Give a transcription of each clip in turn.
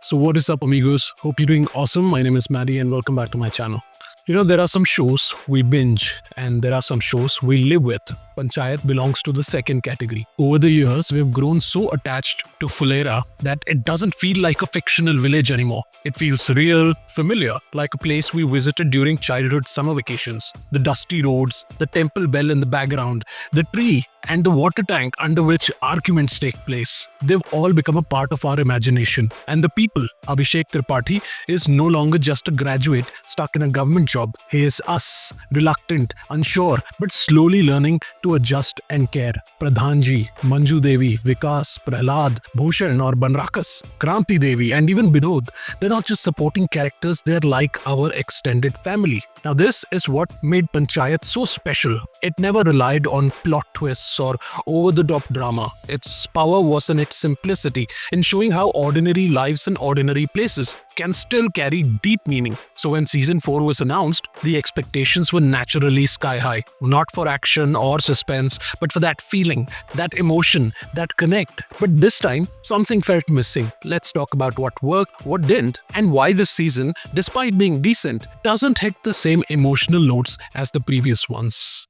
So what is up, amigos? Hope you're doing awesome. My name is Maddie and welcome back to my channel. There are some shows we binge and there are some shows we live with. Panchayat belongs to the second category. Over the years, we've grown so attached to Phulera that it doesn't feel like a fictional village anymore. It feels real, familiar, like a place we visited during childhood summer vacations. The dusty roads, the temple bell in the background, the tree and the water tank under which arguments take place. They've all become a part of our imagination. And the people, Abhishek Tripathi is no longer just a graduate stuck in a government job. He is us, reluctant, unsure, but slowly learning to adjust and care. Pradhanji, Manju Devi, Vikas, Prahlad, Bhushan or Banrakas, Kranti Devi and even Binod, they're not just supporting characters, they're like our extended family. Now this is what made Panchayat so special. It never relied on plot twists or over-the-top drama. Its power was in its simplicity, in showing how ordinary lives in ordinary places can still carry deep meaning. So when season 4 was announced, the expectations were naturally sky high. Not for action or suspense, but for that feeling, that emotion, that connect. But this time, something felt missing. Let's talk about what worked, what didn't, and why this season, despite being decent, doesn't hit the same emotional notes as the previous ones.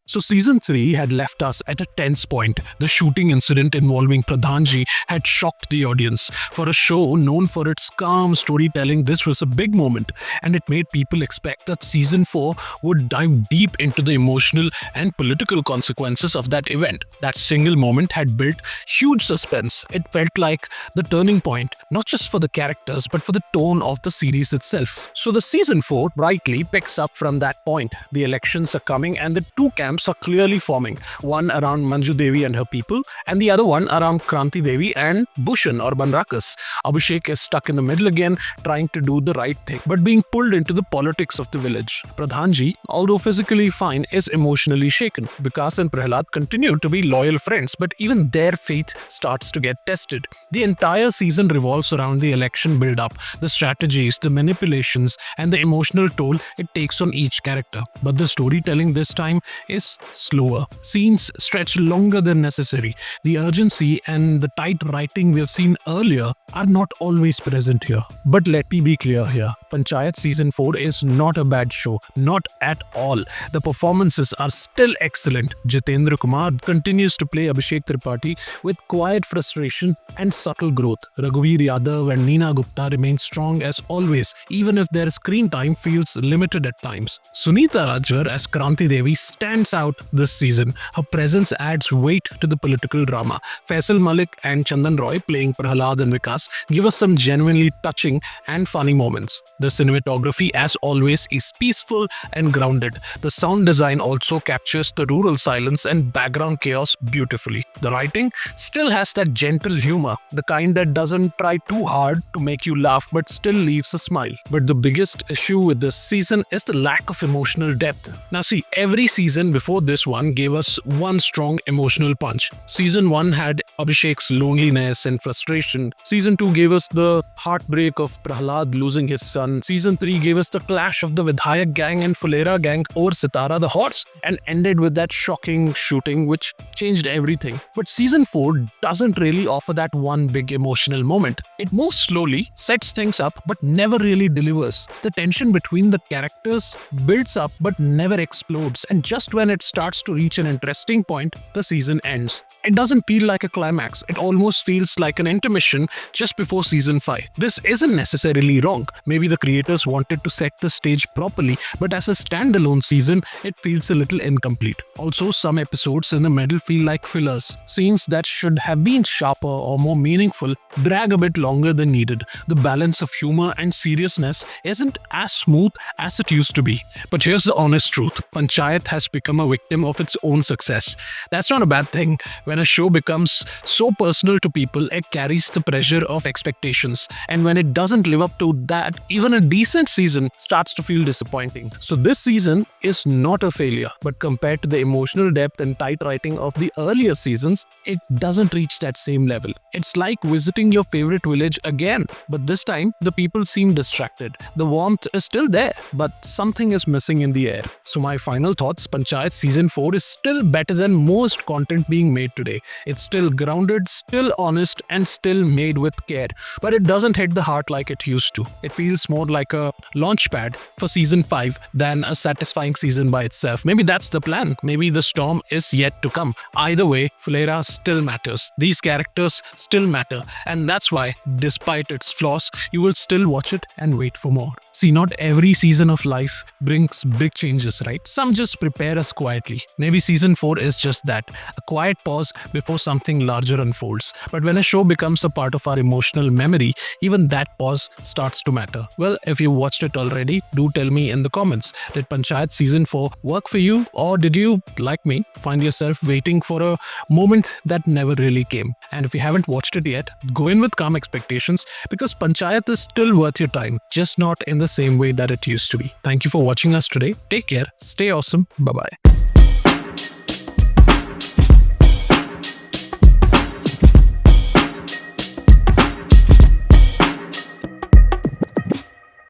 So season 3 had left us at a tense point. The shooting incident involving Pradhanji had shocked the audience. For a show known for its calm storytelling, this was a big moment, and it made people expect that season 4 would dive deep into the emotional and political consequences of that event. That single moment had built huge suspense. It felt like the turning point, not just for the characters, but for the tone of the series itself. So the season 4 brightly picks up from that point. The elections are coming and the two camps are clearly forming, one around Manju Devi and her people, and the other one around Kranti Devi and Bhushan or Banrakas. Abhishek is stuck in the middle again, trying to do the right thing, but being pulled into the politics of the village. Pradhanji, although physically fine, is emotionally shaken. Vikas and Prahlad continue to be loyal friends, but even their faith starts to get tested. The entire season revolves around the election build-up, the strategies, the manipulations, and the emotional toll it takes on each character. But the storytelling this time is slower. Scenes stretch longer than necessary. The urgency and the tight writing we have seen earlier are not always present here. But let me be clear here. Panchayat season 4 is not a bad show. Not at all. The performances are still excellent. Jitendra Kumar continues to play Abhishek Tripathi with quiet frustration and subtle growth. Raghubir, Yadav and Neena Gupta remain strong as always, even if their screen time feels limited at times. Sunita Rajwar as Kranti Devi stands out this season. Her presence adds weight to the political drama. Faisal, Malik and Chandan playing Prahlad and Vikas give us some genuinely touching and funny moments. The cinematography, as always, is peaceful and grounded. The sound design also captures the rural silence and background chaos beautifully. The writing still has that gentle humor, the kind that doesn't try too hard to make you laugh but still leaves a smile. But the biggest issue with this season is the lack of emotional depth. Now see, every season before this one gave us one strong emotional punch. Season 1 had Abhishek's loneliness and frustration. Season 2 gave us the heartbreak of Prahlad losing his son. Season 3 gave us the clash of the Vidhayak gang and Phulera gang over Sitara the horse and ended with that shocking shooting which changed everything. But season 4 doesn't really offer that one big emotional moment. It moves slowly, sets things up but never really delivers. The tension between the characters builds up but never explodes, and just when it starts to reach an interesting point, the season ends. It doesn't feel like a climax. It almost feels like an intermission just before season 5. This isn't necessarily wrong. Maybe the creators wanted to set the stage properly, but as a standalone season, it feels a little incomplete. Also, some episodes in the middle feel like fillers. Scenes that should have been sharper or more meaningful drag a bit longer than needed. The balance of humor and seriousness isn't as smooth as it used to be. But here's the honest truth. Panchayat has become a victim of its own success. That's not a bad thing. When a show becomes so personal to people, it carries the pressure of expectations. And when it doesn't live up to that, even even a decent season starts to feel disappointing. So this season is not a failure, but compared to the emotional depth and tight writing of the earlier seasons, it doesn't reach that same level. It's like visiting your favorite village again, but this time the people seem distracted. The warmth is still there, but something is missing in the air. So my final thoughts, Panchayat season 4 is still better than most content being made today. It's still grounded, still honest, and still made with care. But it doesn't hit the heart like it used to. It feels more like a launchpad for season 5 than a satisfying season by itself. Maybe that's the plan. Maybe the storm is yet to come. Either way, Phulera still matters. These characters still matter. And that's why, despite its flaws, you will still watch it and wait for more. See, not every season of life brings big changes, right? Some just prepare us quietly. Maybe season 4 is just that, a quiet pause before something larger unfolds. But when a show becomes a part of our emotional memory, even that pause starts to matter. Well, if you watched it already, do tell me in the comments. Did Panchayat season 4 work for you? Or did you, like me, find yourself waiting for a moment that never really came? And if you haven't watched it yet, go in with calm expectations, because Panchayat is still worth your time, just not in the same way that it used to be. Thank you for watching us today. Take care, stay awesome, bye-bye.